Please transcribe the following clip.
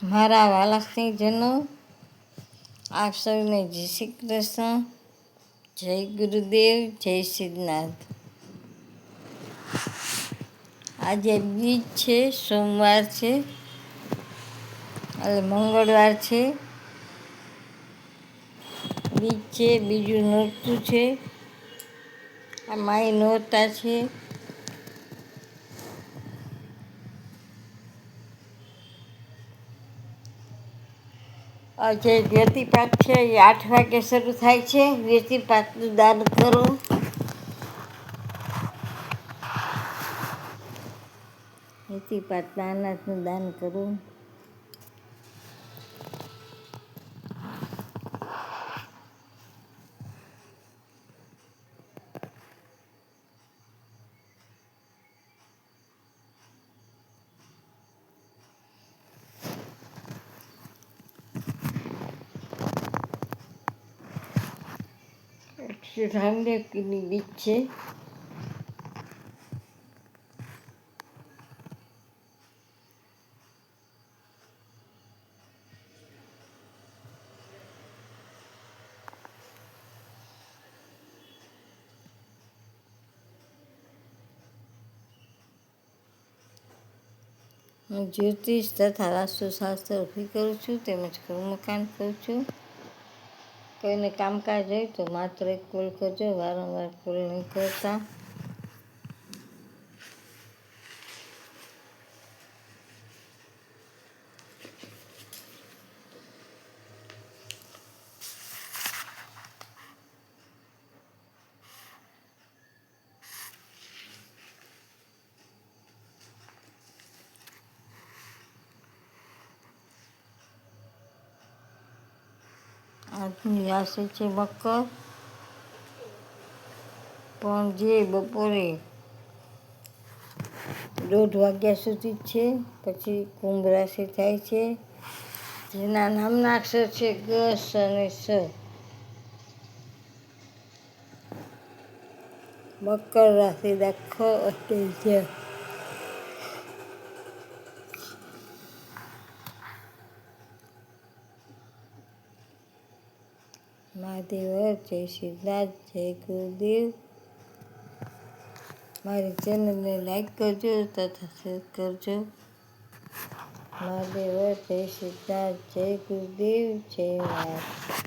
મારા વાલા સ્નેહીજનો, આપ સૌને જય શ્રી કૃષ્ણ, જય ગુરુદેવ, જય સિદ્ધનાથ. આજે બીજ છે, સોમવાર છે, એટલે મંગળવાર છે. બીજ છે, બીજું નોરતું છે. આ માઈ નોરતા છે. જે વ્યતિપાત છે એ 8 વાગે શરૂ થાય છે. વ્યતિપાતનું દાન કરો. વ્યતિપાતના અનાજનું દાન કરો. રામદેવની બીજ છે. હું જ્યોતિષ તથા વાસ્તુશાસ્ત્ર ઊભી કરું છું, તેમજ ઘરમકાન કરું છું. કોઈને કામકાજ હોય તો માત્ર એક કોલ કરજો, વારંવાર કોલ નહીં કરતા. આજની રાશિ છે મકર, પણ જે બપોરે 1:30 વાગ્યા સુધી છે, પછી કુંભ રાશિ થાય છે, જેના નામના અક્ષર છે ગ, સ અને સ. મકર રાશિ દાખો છે. મહાદેવ, જય સિદ્ધનાથ, જય ગુરુદેવ. મારી ચેનલને લાઈક કરજો તથા શેર કરજો. મહાદેવ, જય સિદ્ધનાથ, જય ગુરુદેવ, જય મહારાજ.